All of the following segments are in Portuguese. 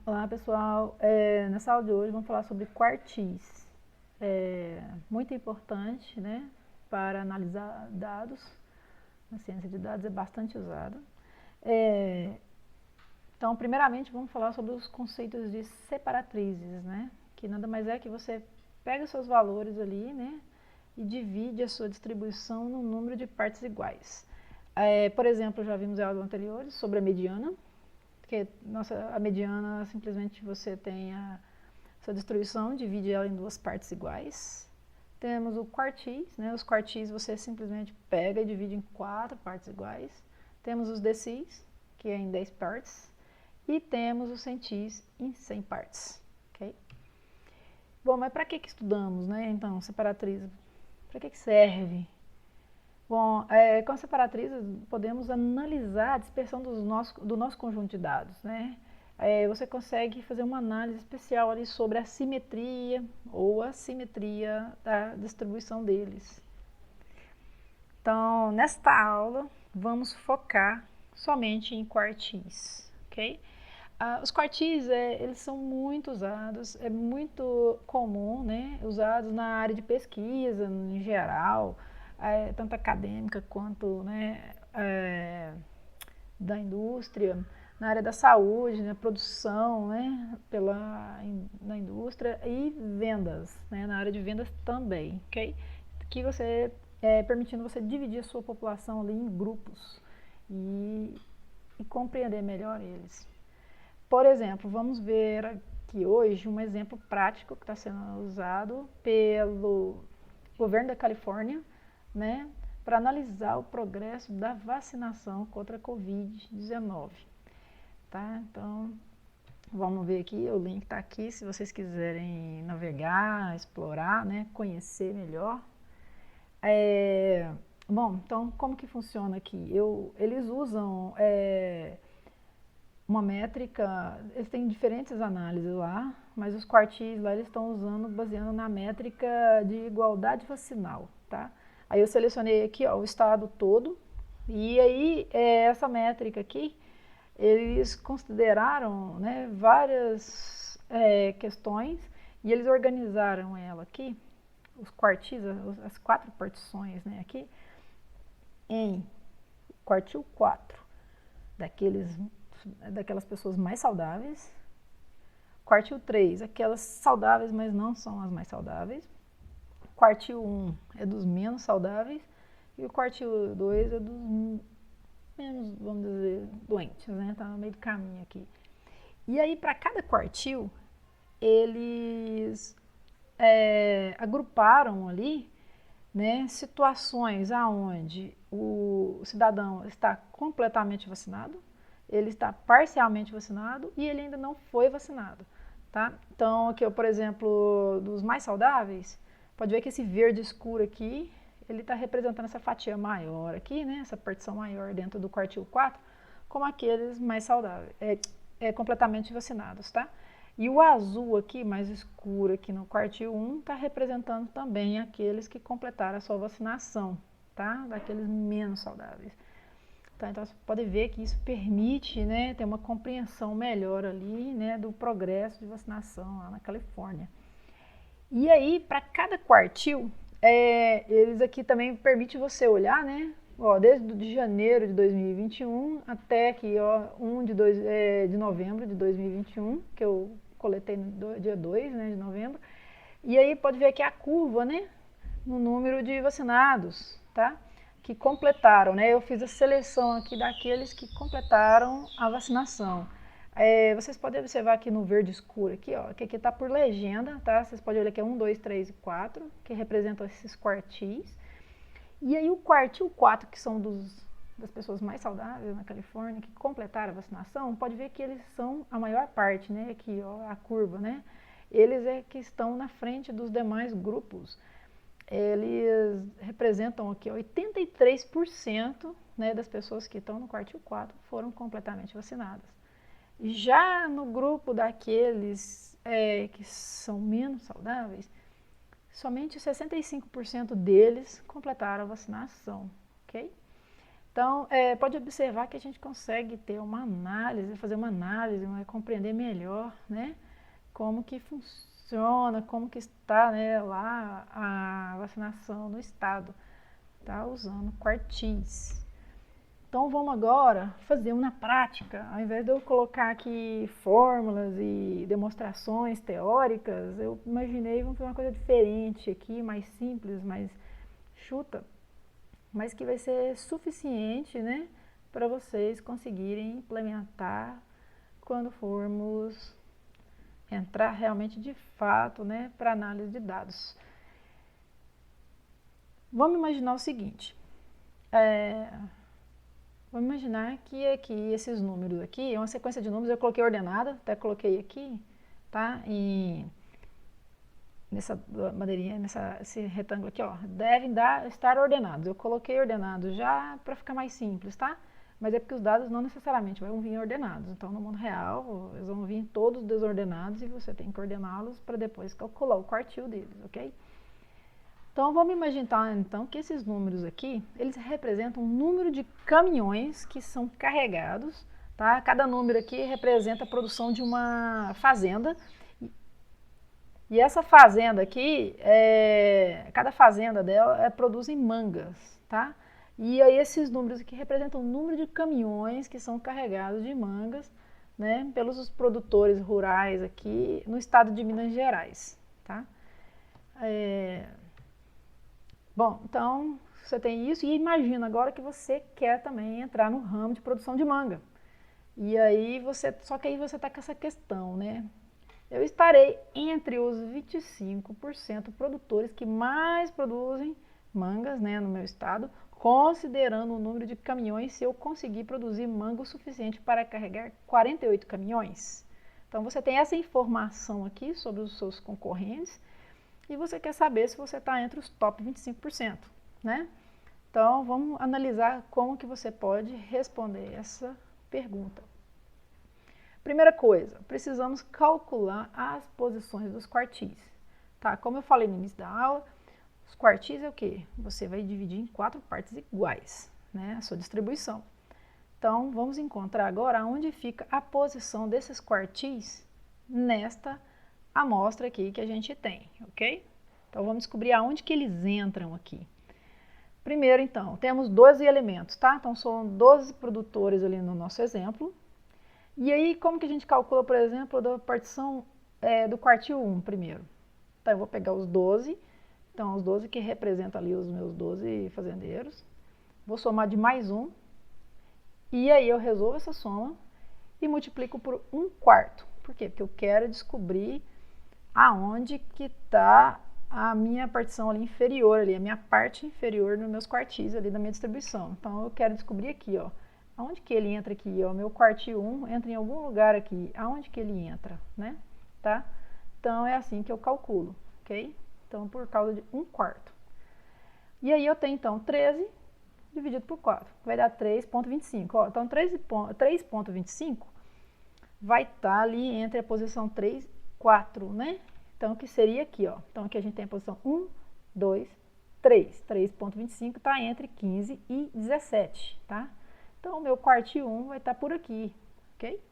Olá pessoal, nessa aula de hoje vamos falar sobre quartis. Muito importante, né, para analisar dados. A ciência de dados é bastante usada. Então, primeiramente vamos falar sobre os conceitos de separatrizes, né, que nada mais é que você pega seus valores ali, né, e divide a sua distribuição num número de partes iguais. Por exemplo, já vimos em aulas anteriores sobre a mediana, porque a mediana simplesmente você tem a sua distribuição, divide ela em duas partes iguais. Temos o quartis, né? Os quartis você simplesmente pega e divide em quatro partes iguais. Temos os decis, que é em 10 partes. E temos os centis em 100 partes. Okay? Bom, mas para que estudamos, né? Então, separatriz, para que serve? Bom, com a separatriz podemos analisar a dispersão do nosso conjunto de dados, né? Você consegue fazer uma análise especial ali sobre a simetria ou assimetria da distribuição deles. Então, nesta aula, vamos focar somente em quartis, ok? Os quartis, eles são muito usados, é muito comum, né? Usados na área de pesquisa, em geral, tanto acadêmica quanto, né, da indústria, na área da saúde, na produção, né, na indústria e vendas, né, na área de vendas também, ok? Que você, permitindo você dividir a sua população ali em grupos e compreender melhor eles. Por exemplo, vamos ver aqui hoje um exemplo prático que está sendo usado pelo governo da Califórnia, né, para analisar o progresso da vacinação contra a Covid-19. Tá? Então, vamos ver aqui, o link está aqui, se vocês quiserem navegar, explorar, né, conhecer melhor. Bom, então, como que funciona aqui? Eles usam uma métrica, eles têm diferentes análises lá, mas os quartis lá eles estão usando, baseando na métrica de igualdade vacinal, tá? Aí eu selecionei aqui, ó, o estado todo, e aí essa métrica aqui, eles consideraram, né, várias questões, e eles organizaram ela aqui, os quartis, as quatro partições, né, aqui, em quartil 4, daquelas pessoas mais saudáveis. Quartil 3, aquelas saudáveis, mas não são as mais saudáveis. Quartil 1 é dos menos saudáveis. E o quartil 2 é dos menos, vamos dizer, doentes, né? Tá no meio do caminho aqui. E aí, para cada quartil, eles agruparam ali, né, situações aonde o cidadão está completamente vacinado, ele está parcialmente vacinado e ele ainda não foi vacinado, tá? Então, aqui, por exemplo, dos mais saudáveis, pode ver que esse verde escuro aqui, ele está representando essa fatia maior aqui, né? Essa partição maior dentro do quartil 4, como aqueles mais saudáveis, completamente vacinados, tá? E o azul aqui, mais escuro aqui no quartil 1, está representando também aqueles que completaram a sua vacinação, tá? Daqueles menos saudáveis. Tá, então você pode ver que isso permite, né, ter uma compreensão melhor ali, né, do progresso de vacinação lá na Califórnia. E aí, para cada quartil, eles aqui também permitem você olhar, né, ó, desde de janeiro de 2021 até aqui, ó, de novembro de 2021, que eu coletei no dia 2, né, de novembro. E aí pode ver aqui a curva, né, no número de vacinados, tá? Que completaram, né? Eu fiz a seleção aqui daqueles que completaram a vacinação. Vocês podem observar aqui no verde escuro, aqui, ó, que aqui está por legenda, tá? Vocês podem olhar aqui 1, 2, 3 e 4, que representam esses quartis. E aí o quartil 4, que são das pessoas mais saudáveis na Califórnia, que completaram a vacinação, pode ver que eles são a maior parte, né? Aqui, ó, a curva, né? Eles que estão na frente dos demais grupos. Eles representam aqui 83%, né, das pessoas que estão no quartil 4 foram completamente vacinadas. Já no grupo daqueles que são menos saudáveis, somente 65% deles completaram a vacinação, ok? Então, pode observar que a gente consegue ter uma análise, fazer uma análise, compreender melhor, né, como que funciona, como que está, né, lá a vacinação no estado, tá, usando quartis. Então vamos agora fazer uma prática, ao invés de eu colocar aqui fórmulas e demonstrações teóricas, eu imaginei, vamos fazer uma coisa diferente aqui, mais simples, mais chuta, mas que vai ser suficiente, né, para vocês conseguirem implementar quando formos entrar realmente de fato, né, para análise de dados. Vamos imaginar o seguinte, vamos imaginar que aqui esses números aqui, é uma sequência de números, eu coloquei ordenada, até coloquei aqui, tá, nessa bandeirinha, esse retângulo aqui, ó, devem estar ordenados. Eu coloquei ordenados já para ficar mais simples, tá? Mas é porque os dados não necessariamente vão vir ordenados. Então, no mundo real, eles vão vir todos desordenados e você tem que ordená-los para depois calcular o quartil deles, ok? Então, vamos imaginar, então, que esses números aqui, eles representam o número de caminhões que são carregados, tá? Cada número aqui representa a produção de uma fazenda. E essa fazenda aqui, cada fazenda dela produzem mangas, tá? E aí esses números aqui representam o número de caminhões que são carregados de mangas, né, pelos produtores rurais aqui no estado de Minas Gerais, tá? Bom, então você tem isso e imagina agora que você quer também entrar no ramo de produção de manga. E aí só que aí você está com essa questão, né? Eu estarei entre os 25% produtores que mais produzem mangas, né, no meu estado, considerando o número de caminhões, se eu conseguir produzir manga o suficiente para carregar 48 caminhões. Então você tem essa informação aqui sobre os seus concorrentes e você quer saber se você está entre os top 25%, né? Então vamos analisar como que você pode responder essa pergunta. Primeira coisa, precisamos calcular as posições dos quartis. Tá? Como eu falei no início da aula, os quartis é o quê? Você vai dividir em 4 partes iguais, né? A sua distribuição. Então, vamos encontrar agora onde fica a posição desses quartis nesta amostra aqui que a gente tem, ok? Então, vamos descobrir aonde que eles entram aqui. Primeiro, então, temos 12 elementos, tá? Então, são 12 produtores ali no nosso exemplo. E aí, como que a gente calcula, por exemplo, da partição do quartil 1 primeiro? Então, eu vou pegar os 12, então os 12 que representam ali os meus 12 fazendeiros, vou somar de mais um, e aí eu resolvo essa soma e multiplico por 1/4. Por quê? Porque eu quero descobrir aonde que está a minha partição ali inferior, ali, a minha parte inferior nos meus quartis ali da minha distribuição. Então, eu quero descobrir aqui, ó, aonde que ele entra aqui, ó, meu quartil 1 entra em algum lugar aqui, aonde que ele entra, né, tá? Então, é assim que eu calculo, ok? Então, por causa de 1/4. E aí, eu tenho, então, 13 dividido por 4, vai dar 3,25. Ó, então, 3,25 vai estar ali entre a posição 3 e 4, né? Então, que seria aqui, ó. Então, aqui a gente tem a posição 1, 2, 3. 3,25 está entre 15 e 17, tá? Então, o meu quartil 1 vai estar por aqui, ok?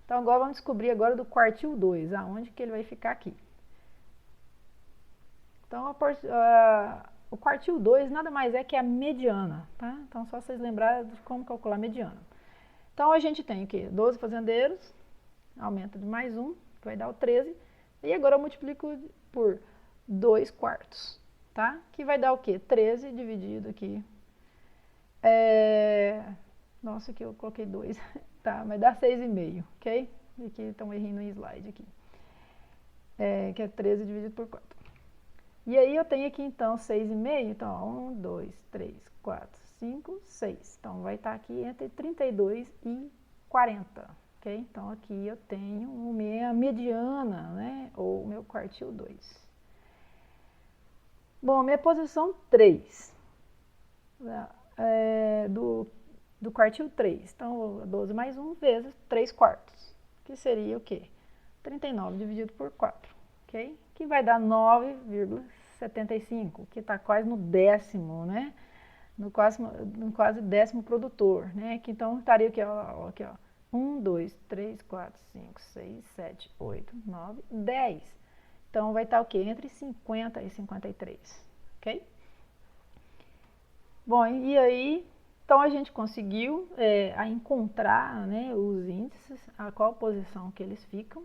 Então, agora vamos descobrir agora do quartil 2, aonde que ele vai ficar aqui. Então, o quartil 2 nada mais é que a mediana, tá? Então, só vocês lembrarem de como calcular a mediana. Então, a gente tem o quê? 12 fazendeiros, aumenta de mais um, que vai dar o 13. E agora eu multiplico por 2/4, tá? Que vai dar o quê? 13 dividido aqui. Nossa, aqui eu coloquei 2, tá? Vai dar 6,5, ok? E aqui estão errando no slide aqui. Que é 13 dividido por 4. E aí eu tenho aqui então 6,5, então 1, 2, 3, 4, 5, 6. Então vai estar aqui entre 32 e 40, ok? Então aqui eu tenho minha mediana, né? Ou o meu quartil 2. Bom, minha posição 3, do quartil 3. Então 12 mais 1 vezes 3/4, que seria o quê? 39 dividido por 4, ok? Que vai dar 9,75, que está quase no décimo, né, no quase décimo produtor, né? Que então estaria aqui, ó, aqui, ó. 1, 2, 3, 4, 5, 6, 7, 8, 9, 10. Então vai estar o quê? Entre 50 e 53, ok? Bom, e aí, então a gente conseguiu a encontrar, né, os índices, a qual posição que eles ficam.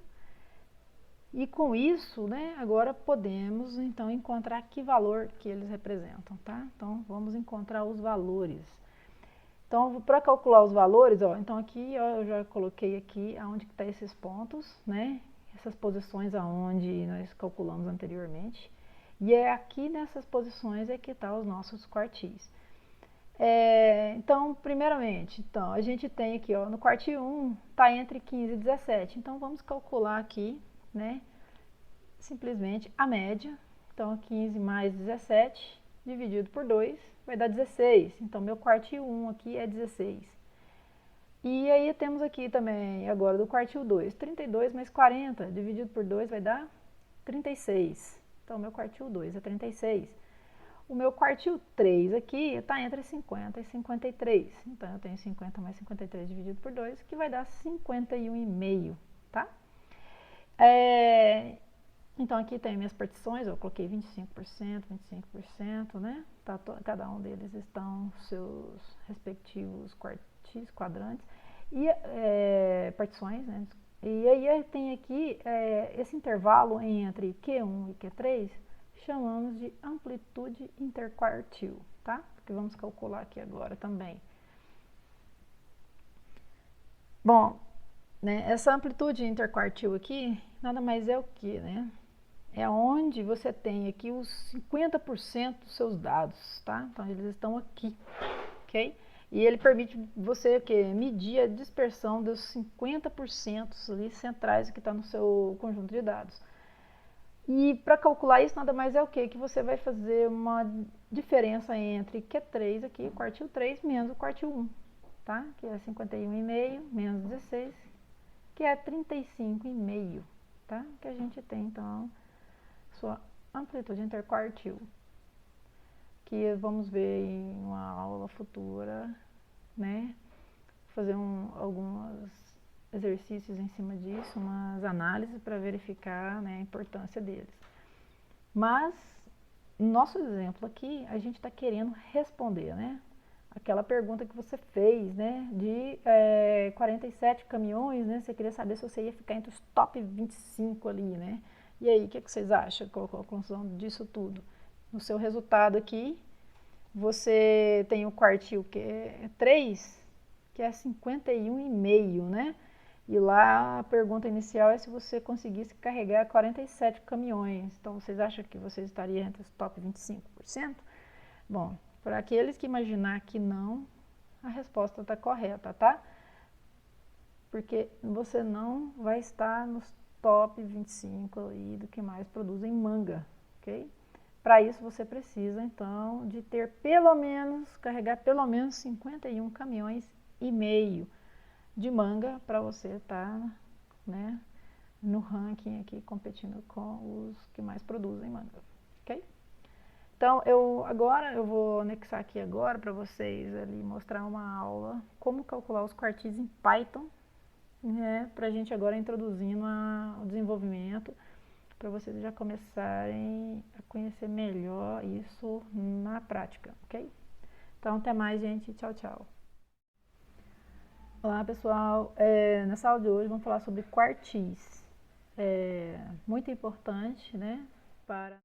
E com isso, né, agora podemos então encontrar que valor que eles representam, tá? Então vamos encontrar os valores. Então, para calcular os valores, ó, então aqui ó, eu já coloquei aqui aonde que tá esses pontos, né? Essas posições aonde nós calculamos anteriormente. E é aqui nessas posições é que tá os nossos quartis. Então, primeiramente, então, a gente tem aqui, ó, no quartil 1, tá entre 15 e 17. Então, vamos calcular aqui, né, simplesmente a média. Então, 15 mais 17 dividido por 2 vai dar 16. Então, meu quartil 1 aqui é 16. E aí temos aqui também, agora do quartil 2, 32 mais 40 dividido por 2 vai dar 36. Então, meu quartil 2 é 36. O meu quartil 3 aqui está entre 50 e 53. Então, eu tenho 50 mais 53 dividido por 2, que vai dar 51,5, tá? Então, aqui tem minhas partições, eu coloquei 25%, 25%, né? Tá, cada um deles estão seus respectivos quartis, quadrantes, e partições, né? E aí tem aqui esse intervalo entre Q1 e Q3, chamamos de amplitude interquartil, tá? Que vamos calcular aqui agora também. Bom, né, essa amplitude interquartil aqui, nada mais é o que, né? É onde você tem aqui os 50% dos seus dados, tá? Então, eles estão aqui, ok? E ele permite você medir a dispersão dos 50% ali centrais que está no seu conjunto de dados. E para calcular isso, nada mais é o quê? Que você vai fazer uma diferença entre Q3 aqui, o quartil 3, menos o quartil 1, tá? Que é 51,5 menos 16, que é 35,5, tá? Que a gente tem, então, sua amplitude interquartil, que vamos ver em uma aula futura, né? Fazer alguns exercícios em cima disso, umas análises para verificar, né, a importância deles. Mas, no nosso exemplo aqui, a gente está querendo responder, né? Aquela pergunta que você fez, né? De 47 caminhões, né? Você queria saber se você ia ficar entre os top 25 ali, né? E aí, o que vocês acham? Qual a conclusão disso tudo? No seu resultado aqui, você tem o quartil que é 3, que é 51,5, né? E lá a pergunta inicial é se você conseguisse carregar 47 caminhões. Então, vocês acham que você estaria entre os top 25%? Bom, para aqueles que imaginar que não, a resposta está correta, tá? Porque você não vai estar nos top 25 aí do que mais produzem manga, ok? Para isso você precisa, então, de ter pelo menos, carregar pelo menos 51 caminhões e meio de manga para você estar, né, no ranking aqui competindo com os que mais produzem manga, ok? Então, agora eu vou anexar aqui agora para vocês ali mostrar uma aula como calcular os quartis em Python, né, para a gente agora introduzindo o desenvolvimento, para vocês já começarem a conhecer melhor isso na prática, ok? Então, até mais, gente. Tchau, tchau. Olá, pessoal. Nessa aula de hoje vamos falar sobre quartis. Muito importante, né, para